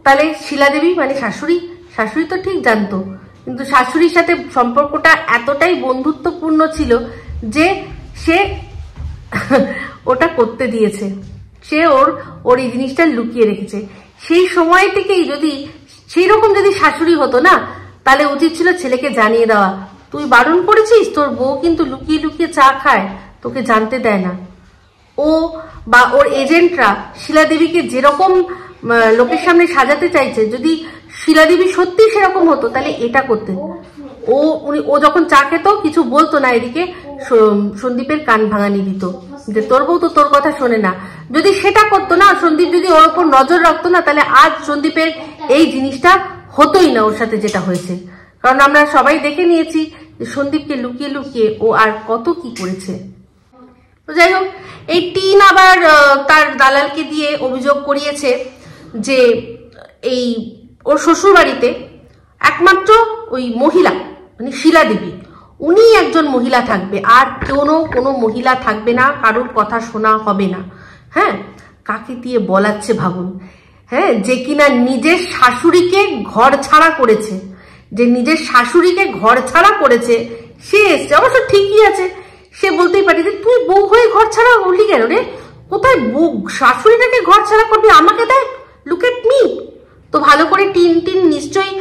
তাহলে শিলাদেবী মানে শাশুড়ি তো ঠিক জানতো, কিন্তু শাশুড়ির সাথে সম্পর্কটা এতটাই বন্ধুত্বপূর্ণ ছিল যে সে ওটা করতে দিয়েছে, সে ওর এই জিনিসটা লুকিয়ে রেখেছে। সেই সময় থেকেই যদি সেই রকম যদি শাশুড়ি হতো না, তাহলে উচিত ছিল ছেলেকে জানিয়ে দেওয়া, তুই বারণ করেছিস, তোর বউ কিন্তু লুকিয়ে লুকিয়ে চা খায়, তোকে জানতে দেয় না। ও বা ওর এজেন্টরা শিলাদেবীকে যেরকম লোকের সামনে সাজাতে চাইছে, যদি শিলাদেবী সত্যি সেরকম হতো তাহলে এটা করতেন। ও যখন চা খেত কিছু বলতো না, এদিকে সন্দীপের কান ভাঙানি দিত যে তোর বউ তো তোর কথা শোনে না। যদি সেটা করতো না, সন্দীপ যদি ওর উপর নজর রাখতো না, তাহলে আজ সন্দীপের এই জিনিসটা হতোই না, ওর সাথে যেটা হয়েছে। কারণ আমরা সবাই দেখে নিয়েছি যে সন্দীপকে লুকিয়ে লুকিয়ে ও আর কত কি করেছে। তো যাই হোক, এই টিন আবার তার দালালকে দিয়ে অভিযোগ করিয়েছে যে এই ওর শ্বশুর বাড়িতে একমাত্র ওই মহিলা মানে শিলাদেবী, উনি একজন মহিলা থাকবে, আর কোনো মহিলা থাকবে না, কারোর কথা শোনা হবে না। হ্যাঁ, কাকে দিয়ে বলাচ্ছে ভাবুন। হ্যাঁ, যে কিনা নিজের শাশুড়িকে ঘর ছাড়া করেছে, সে এসছে। অবশ্য ঠিকই আছে, সে বলতেই পারে যে তুই বউ হয়ে ঘর ছাড়া হলি কেন রে, কোথায় বউ শাশুড়িটাকে ঘর ছাড়া করবি, আমাকে দেখ, লুক এট মি। তো ভালো করে টিন নিশ্চয়ই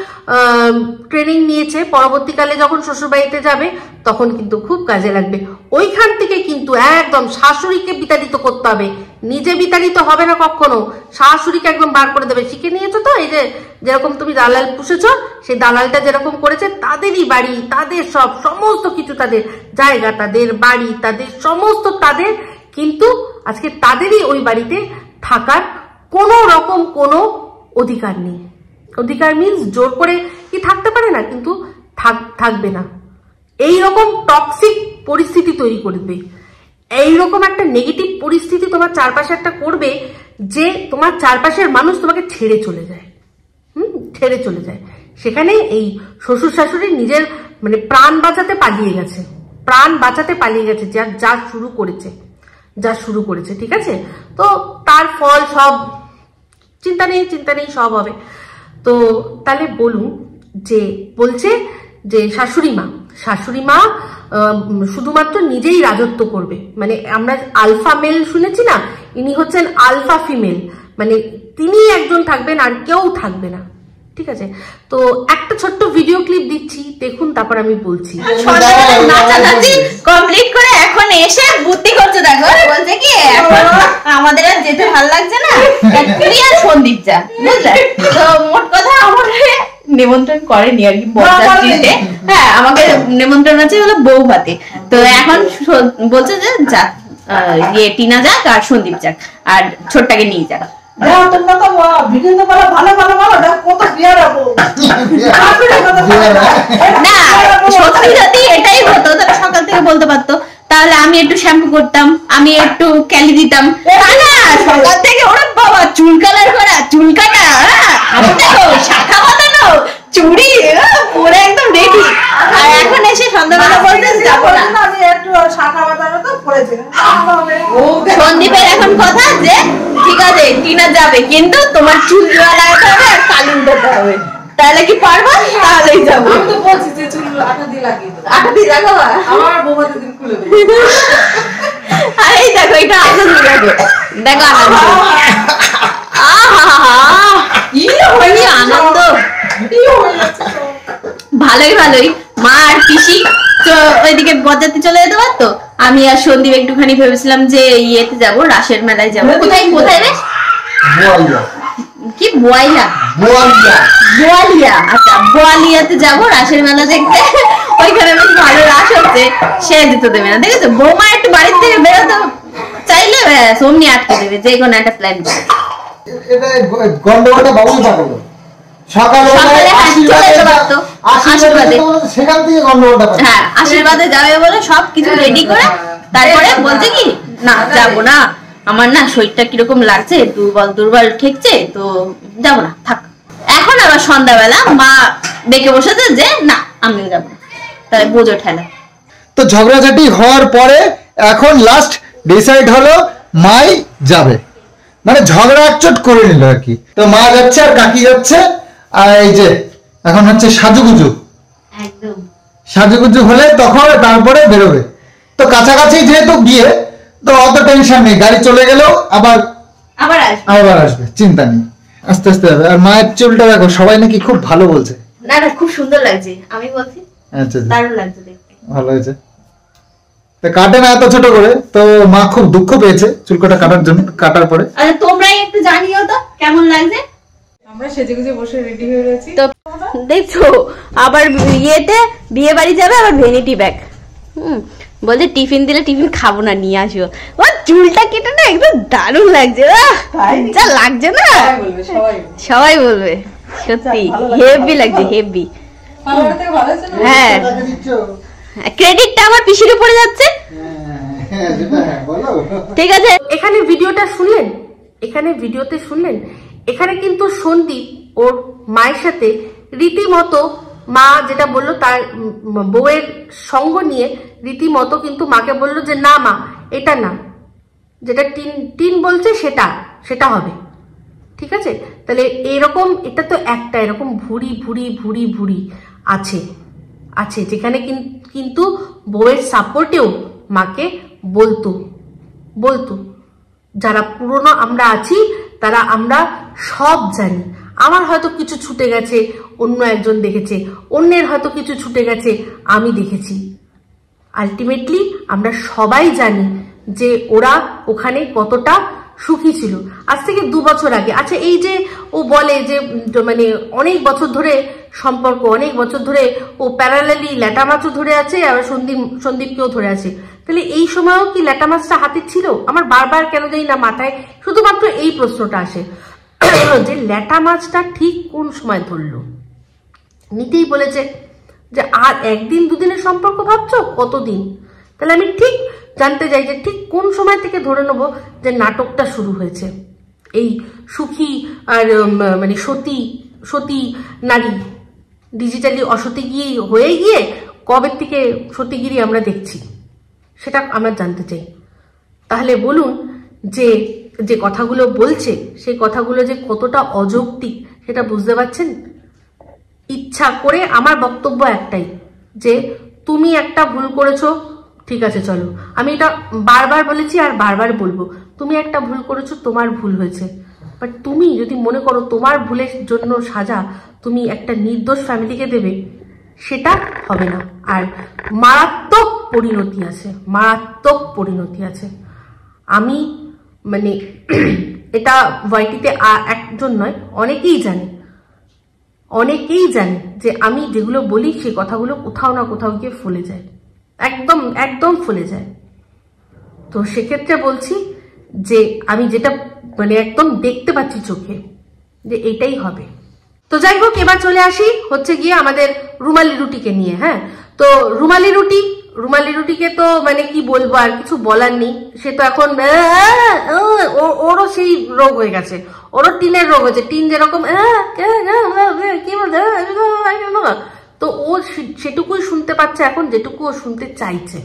ট্রেনিং নিয়েছে, পরবর্তীকালে যখন শ্বশুরবাড়িতে যাবে তখন কিন্তু খুব কাজে লাগবে। ওইখান থেকে কিন্তু একদম শাশুড়িকে বিতাড়িত করতে হবে, নিজে বিতাড়িত হবে না কখনো, শাশুড়িকে একদম বার করে দেবে। শিখে নিয়েছো তো, এই যে যেরকম তুমি দালাল পুষেছো, সেই দালালটা যেরকম করেছে, তাদেরই বাড়ি, তাদের সমস্ত কিছু, তাদের জায়গা, তাদের বাড়ি, তাদের সমস্ত, তাদের কিন্তু আজকে তাদেরই ওই বাড়িতে থাকার কোনো রকম কোনো অধিকার নেই। অধিকার মিন্স জোর করে কি থাকতে পারে না, কিন্তু থাকবে না। এইরকম টক্সিক পরিস্থিতি তৈরি করবে, এইরকম একটা নেগেটিভ পরিস্থিতি তোমার চারপাশে একটা করবে যে তোমার চারপাশের মানুষ তোমাকে ছেড়ে চলে যায়। সেখানে এই শ্বশুর শাশুড়ি নিজের মানে প্রাণ বাঁচাতে পালিয়ে গেছে, যা শুরু করেছে, ঠিক আছে। তো তার ফল সব চিন্তা নেই, সব হবে। তো তাহলে বলুন, যে বলছে যে শাশুড়ি মা শুধুমাত্র নিজেই রাজত্ব করবে, মানে আমরা আলফা মেল শুনেছি না, ইনি হচ্ছেন আলফা ফিমেল, মানে তিনি একজন থাকবেন আর কেউ থাকবে না, ঠিক আছে। তো একটা ছোট্ট ভিডিও ক্লিপ দিচ্ছি, দেখুন, তারপর আমি বলছি। নাচানাচি কমপ্লিট করে এখন এসে বুদ্ধি করছে, দেখো বলছে কি এখন আমাদের আর যেতে ভালো লাগছে না, তুই আর সন্দীপ যা, বুঝলে। তো মোট কথা আমাকে নেমন্ত্রণ করেনি আর কি বরযাত্রীতে, হ্যাঁ আমাকে নেমন্ত্রণ আছে হলো বউ ভাতে। তো এখন বলছে যে যাক, টিনা যাক আর সন্দীপ যাক আর ছোটটাকে নিয়ে যাক। তোমরা তো ভিডিও তো ভালো কত বিয়ার হবো না, সত্যি যদি এটাই হতো তাহলে সকাল থেকে বলতে পারতো, তাহলে আমি একটু শ্যাম্পু করতাম, আমি একটু ক্যালি দিতাম। না, সকাল থেকে ওরা বাবা চুল কালার করা, চুল কাটা, আমি দেখো শাখা বাঁধানো, চুড়ি পরে একদম রেডি, আর এখন এসে সন্ধ্যাবেলা বলতে যাবো না। আমি একটু শাখা বাঁধানো তো পড়েছে। সন্দীপের এখন কথা যে ঠিক আছে টিনা যাবে, কিন্তু তোমার চুল জোড়া লাগাতে হবে আর কালি উঠাতে হবে, তাহলে কি পারবো? তাহলেই যাবো। আমি তো বলছি যে চুল আটা দিয়ে লাগিয়ে দাও, আটা দিয়ে লাগাবো, আমার বৌভাতে দিন খুলে দেবো। আর এই দেখো এটা আনন্দ, দেখো আনন্দ, কি আনন্দ, ভালোই ভালোই, মা আর পিসি তো ওইদিকে বরযাত্রী চলে যেতে পারতো, আমি আর সন্দীপ একটুখানি ভেবেছিলাম যে ইয়েতে যাবো, রাসের মেলায় যাবো। কোথায় কোথায় রে? কি বোয়ালিয়া? বোয়ালিয়া, আচ্ছা বোয়ালিয়াতে যাবো রাসের মেলা দেখতে। ওইখানে বেশ ভালো রাস হচ্ছে, সে দিতে দেবে না। দেখেছো, বৌমা একটু বাড়ির থেকে বেরোতে চাইলে অমনি আটকে দেবে, যে কোনো একটা প্ল্যান করে। এটা গন্ডগোলটা বাবুই পাঠালো সকালে সেখান থেকে গন্ডগোলটা। হ্যাঁ, আশীর্বাদে যাবে বলে সবকিছু রেডি করে তারপরে বলছে কি না যাবো না, আমার না শরীরটা কিরকম লাগছে, দুর্বল দুর্বল ঠেকছে, তো যাবো না থাক। এখন আবার সন্ধ্যাবেলা মা ডেকে বসেছে যে না আমিও যাবো, তাই বোঝো ঠেলা। তো ঝগড়াঝাটি হওয়ার পরে এখন লাস্ট ডিসাইড হলো মাই যাবে, মানে ঝগড়া একচোট করে নিল আর কি। তো মা যাচ্ছে আর কাকি যাচ্ছে, আর এই যে এখন হচ্ছে সাজুগুজু, একদম সাজুগুজু হলে তখন তারপরে বেরোবে। তো কাছাকাছি যেহেতু বিয়ে, তো অত টেনশন নেই, গাড়ি চলে গেলেও আবার আসবে, চিন্তা নেই, আস্তে আস্তে যাবে। আর মায়ের চুলটা দেখো, সবাই নাকি খুব ভালো বলছে। না না, খুব সুন্দর লাগছে, আমি বলছি আচ্ছা দারুণ লাগছে দেখতে, ভালো হয়েছে। তো কাটে না এত ছোট করে, তো মা খুব দুঃখ পেয়েছে চুলকাটা কাটার জন্য, কাটার পরে। আচ্ছা তোমরাই একটু জানিও তো কেমন লাগছে। আমরা সেজেগুজে বসে রেডি হয়ে রয়েছি। তো দেখছো আবার ইয়েতে বিয়ে বাড়ি যাবে, আবার ভ্যানিটি ব্যাগ। বলছে টিফিন দিলে টিফিন খাবো না, নিয়ে আসো। ও চুলটা কেটে না একদম দারুণ লাগছে, যা লাগছে না সবাই বলবে, সত্যি হেভি লাগছে, হেভি। হ্যাঁ, ক্রেডিটটা আমার পিসির উপরে যাচ্ছে। ঠিক আছে, এখানে ভিডিওতে শুনলেন, এখানে কিন্তু সন্দীপ ওর মায়ের সাথে রীতিমতো, মা যেটা বললো তার বউয়ের সঙ্গ নিয়ে রীতিমতো কিন্তু মাকে বললো যে না মা, এটা না, যেটা টিন বলছে সেটা হবে, ঠিক আছে? তাহলে এরকম, এটা তো একটা এরকম ভুড়ি ভুড়ি ভুড়ি ভুড়ি আছে, যেখানে কিন্তু বউয়ের সাপোর্টেও মাকে বলতো। যারা পুরনো আমরা আছি তারা আমরা সব জানি। আমার হয়তো কিছু ছুটে গেছে, অন্য একজন দেখেছে, অন্যের হয়তো কিছু ছুটে গেছে, আমি দেখেছি। আলটিমেটলি আমরা সবাই জানি যে ওরা ওখানে কতটা সুখী ছিল। আজ থেকে 2 বছর আগে, আচ্ছা এই যে ও বলে যে মানে অনেক বছর ধরে সম্পর্ক, অনেক বছর ধরে ও প্যারালালি ল্যাটা মাছও ধরে আছে, আর সন্দীপকেও ধরে আছে, তাহলে এই সময়ও কি ল্যাটা মাছটা হাতে ছিল? আমার বারবার কেন জানি না মাথায় শুধুমাত্র এই প্রশ্নটা আসে যে ল্যাটা মাছটা ঠিক কোন সময় ধরলো? নিতেই বলেছে যে আর 1 দিন 2 দিনের সম্পর্ক ভাবছো, কতদিন? তাহলে আমি ঠিক জানতে চাই যে ঠিক কোন সময় থেকে ধরে নেবো যে নাটকটা শুরু হয়েছে, এই সুখী আর মানে সতী নারী ডিজিটালি অসতী হয়ে গিয়ে কবে থেকে সতীগিরি আমরা দেখছি, সেটা আমরা জানতে চাই। তাহলে বলুন যে কথাগুলো বলছে সেই কথাগুলো যে কতটা অযৌক্তিক সেটা বুঝতে পারছেন? ইচ্ছা করে আমার বক্তব্য একটাই, যে তুমি একটা ভুল করেছো, ঠিক আছে চলো, আমি এটা বারবার বলেছি আর বারবার বলবো, তুমি একটা ভুল করেছো, তোমার ভুল হয়েছে, বাট তুমি যদি মনে করো তোমার ভুলের জন্য সাজা তুমি একটা নির্দোষ ফ্যামিলিকে দেবে, সেটা হবে না। আর মারাত্মক পরিণতি আছে। আমি মানে এটা ওয়াইটিতে একজন নয়, অনেকেই জানে যে আমি যেগুলো বলি সেই কথাগুলো কোথাও না কোথাও গিয়ে ফলে যায়, একদম ফলে যায়। তো সেক্ষেত্রে বলছি যে আমি যেটা মানে একদম দেখতে পাচ্ছি চোখে যে এটাই হবে। তো যাই হোক, এবার চলে আসি হচ্ছে গিয়ে আমাদের রুমালি রুটিকে নিয়ে। হ্যাঁ, তো রুমালি রুটিকে তো মানে কি বলবো, আর কিছু বলার নেই। সে তো এখন ওরও সেই রোগ হয়ে গেছে, ওরও টিনের রোগ হয়েছে। টিন যেরকম কি বলছে, তো ও সেটুকুই শুনতে পাচ্ছে এখন, যেটুকু ও শুনতে চাইছে।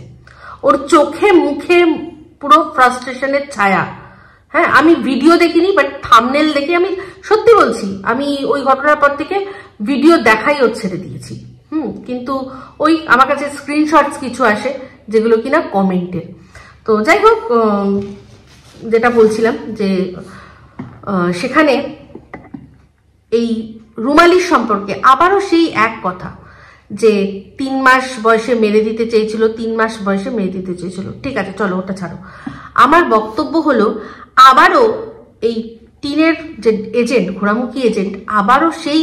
ওর চোখে মুখে পুরো ফ্রাস্ট্রেশনের ছায়া। হ্যাঁ, আমি ভিডিও দেখিনি, বাট থাম্বনেল দেখে আমি সত্যি বলছি, আমি ওই ঘটনার পর থেকে ভিডিও দেখাই ওর ছেড়ে দিয়েছি। কিন্তু ওই আমার কাছে স্ক্রিনশটস কিছু আসে যেগুলো কিনা কমেন্টের। তো যাই হোক, যেটা বলছিলাম যে সেখানে এই রুমালির সম্পর্কে আবারও সেই এক কথা, যে 3 মাস বয়সে মেরে দিতে চেয়েছিল, 3 মাস বয়সে মেরে দিতে চেয়েছিল। ঠিক আছে, চলো ওটা ছাড়ো। আমার বক্তব্য হলো, আবারও এই টিনের যে এজেন্ট, ঘোড়ামুখী এজেন্ট, আবারও সেই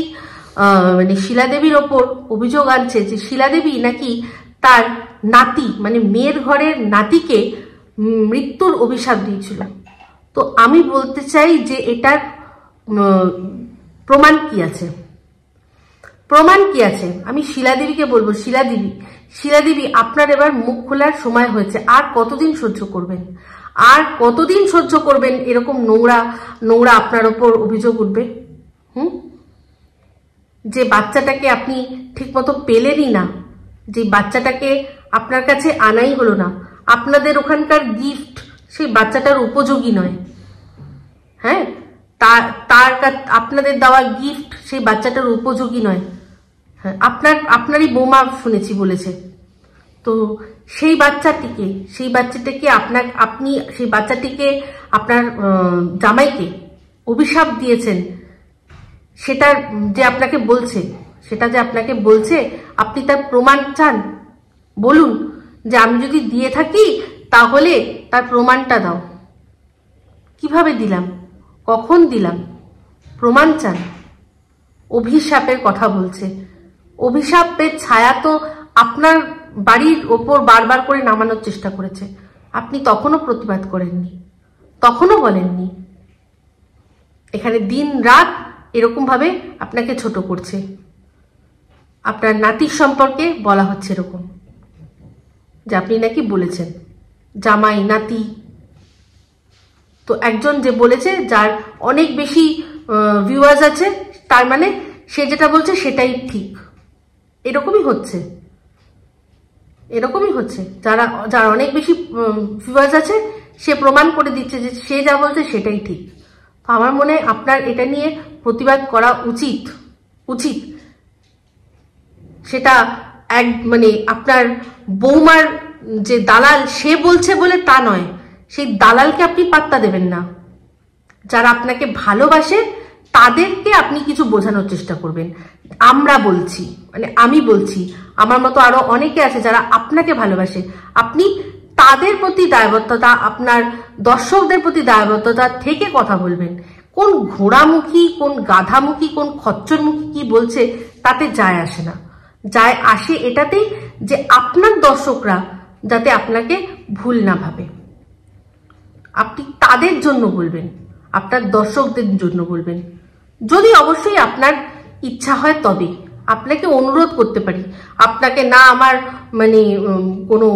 মানে শিলাদেবীর ওপর অভিযোগ আনছে যে শিলাদেবী নাকি তার নাতি, মানে মেয়ের ঘরের নাতিকে মৃত্যুর অভিশাপ দিয়েছিল। তো আমি বলতে চাই যে এটার প্রমাণ কি আছে? প্রমাণ কি আছে? আমি শিলাদেবীকে বলবো, শিলাদেবী আপনার এবার মুখ খোলার সময় হয়েছে। আর কতদিন সহ্য করবেন? আর কতদিন সহ্য করবেন এরকম নোংরা আপনার ওপর অভিযোগ উঠবে? যে বাচ্চাটাকে আপনি ঠিকমতো পেলেনই না, যে বাচ্চাটাকে আপনার কাছে আনাই হলো না, আপনাদের ওখানকার গিফট সেই বাচ্চাটার উপযোগী নয়। হ্যাঁ, তার আপনাদের দেওয়া গিফট সেই বাচ্চাটার উপযোগী নয়। হ্যাঁ, আপনারই বৌমা শুনেছি বলেছে। তো সেই বাচ্চাটিকে আপনি সেই বাচ্চাটিকে আপনার জামাইকে অভিশাপ দিয়েছেন, সেটা যে আপনাকে বলছে, আপনি তার প্রমাণ চান? বলুন যে আমি যদি দিয়ে থাকি তাহলে তার প্রমাণটা দাও। কিভাবে দিলাম? কখন দিলাম? প্রমাণ চান? অভিশাপের কথা বলছে। অভিশাপের ছায়া তো আপনার বাড়ির ওপর বারবার করে নামানোর চেষ্টা করেছে। আপনি তখনও প্রতিবাদ করেননি, তখনও বলেননি। এখানে দিন রাত এরকম ভাবে আপনাকে ছোট করছে। আপনার নাতির সম্পর্কে বলা হচ্ছে এরকম, যে আপনি নাকি বলেছেন জামাই নাতি। তো একজন যে বলেছে, যার অনেক বেশি ভিউয়ার্স আছে, তার মানে সে যেটা বলছে সেটাই ঠিক। এরকমই হচ্ছে। যার অনেক বেশি ভিউয়ার্স আছে, সে প্রমাণ করে দিচ্ছে যে সে যা বলছে সেটাই ঠিক। তো আমার মনে হয় আপনার এটা নিয়ে প্রতিবাদ করা উচিত। সেটা মানে আপনার বৌমার যে দালাল সে বলছে বলে তা নয়, সেই দালালকে আপনি পাত্তা দেবেন না। যারা আপনাকে ভালোবাসে তাদেরকে আপনি কিছু বোঝানোর চেষ্টা করবেন। আমি বলছি, আমার মতো আরো অনেকে আছে যারা আপনাকে ভালোবাসে। আপনি তাদের প্রতি দায়বদ্ধতা, আপনার দর্শকদের প্রতি দায়বদ্ধতা থেকে কথা বলবেন। কোন ঘোড়ামুখী, কোন গাধামুখী, কোন খচ্চরমুখী কি বলছে তাতে যায় আসে না। যায় আসে এটাতেই যে আপনার দর্শকরা যাতে আপনাকে ভুল না ভাবে। আপনি তাদের জন্য বলবেন, আপনার দর্শকদের জন্য বলবেন। যদি অবশ্যই আপনার ইচ্ছা হয় তবে আপনাকে অনুরোধ করতে পারি। আপনাকে না আমার মানে কোনো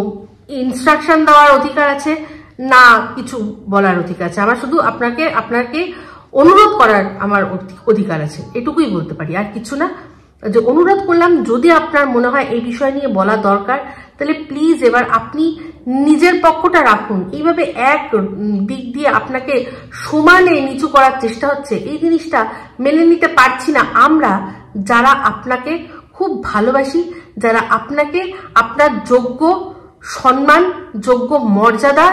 ইনস্ট্রাকশন দেওয়ার অধিকার আছে, না কিছু বলার অধিকার আছে। আমার শুধু আপনাকে অনুরোধ করার আমার অধিকার আছে, এটুকুই বলতে পারি, আর কিছু না। যে অনুরোধ করলাম, যদি আপনার মনে হয় এই বিষয় নিয়ে বলা দরকার, তাহলে প্লিজ এবার আপনি নিজের পক্ষটা রাখুন। এইভাবে এক দিক দিয়ে আপনাকে সমানে নিচু করার চেষ্টা হচ্ছে, এই জিনিসটা মেনে নিতে পারছি না আমরা, যারা আপনাকে খুব ভালোবাসি, যারা আপনাকে আপনার যোগ্য সম্মান, যোগ্য মর্যাদা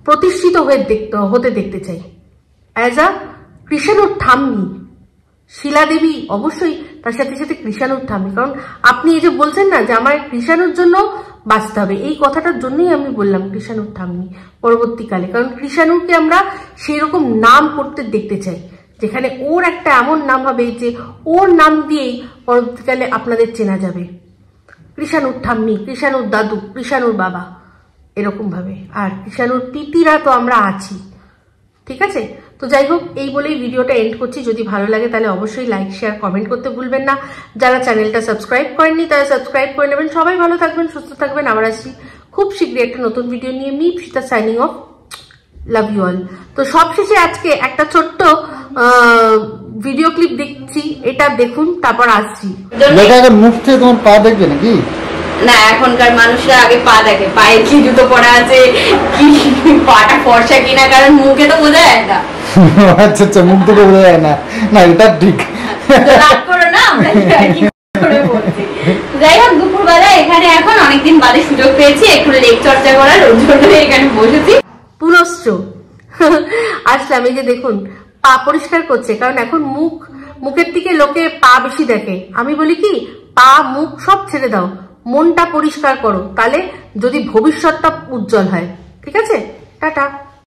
প্রতিষ্ঠিত হতে দেখতে চাই। অ্যাজ আ কৃষাণুর ঠাম্মি শিলাদেবী, অবশ্যই তার সাথে সাথে কৃষাণুর ঠাম্মি। কারণ আপনি এই যে বলছেন না যে আমার কৃষাণুর জন্য বাঁচতে হবে, এই কথাটার জন্যই আমি বললাম কৃষাণুর ঠাম্মি পরবর্তীকালে। কারণ কৃষাণুকে আমরা সেই রকম নাম করতে দেখতে চাই, যেখানে ওর একটা এমন নাম হবে যে ওর নাম দিয়েই পরবর্তীকালে আপনাদের চেনা যাবে। কৃষাণুর ঠাম্মি, কৃষাণুর দাদু, কৃষাণুর বাবা, এরকম ভাবে। আর কৃষাণুর পিতিরা তো আমরা আছি, ঠিক আছে? তো যাই হোক, এই বলেই ভিডিওটা এন্ড করছি। যদি ভালো লাগে তাহলে অবশ্যই লাইক, শেয়ার, কমেন্ট করতে ভুলবেন না। যারা চ্যানেলটা সাবস্ক্রাইব করেননি তারা সাবস্ক্রাইব করে নেবেন। সবাই ভালো থাকবেন, সুস্থ থাকবেন। আবার আসছি খুব শীঘ্রই একটা নতুন ভিডিও নিয়ে। Me Ipsita signing off, love you all. তো সবশেষে আজকে একটা ছোট্ট ভিডিও ক্লিপ দেখছি, এটা দেখুন, তারপর আসছি। মুখ থেকে তোমার পা দেখবে নাকি? না, এখনকার মানুষরা আগে পা দেখে, পায়ে কি জুতো পরা আছে, কি পাটা ফর্সা কিনা, কারণ মুখে তো বোঝা যায় না। আচ্ছা আচ্ছা, মুখ থেকে বোঝা যায় না, না এটা ঠিক। রাগ করো না, আমরা কি করে বলছি। যাই হোক, দুপুরবেলা এখানে এখন অনেকদিন বাদে সুযোগ পেয়েছি একটু লেগ চর্চা করার, ওর জন্য এখানে বসেছি। পুনশ্চ আসলাম, এই যে দেখুন পা পরিষ্কার করছে, কারণ এখন মুখ মুখের দিকে লোকে পা বেশি দেখে, আমি বলি কি পা মুখ সব ছেড়ে দাও, মনটা পরিষ্কার করো, তাহলে যদি ভবিষ্যৎটা উজ্জ্বল হয়। ঠিক আছে, টাটা।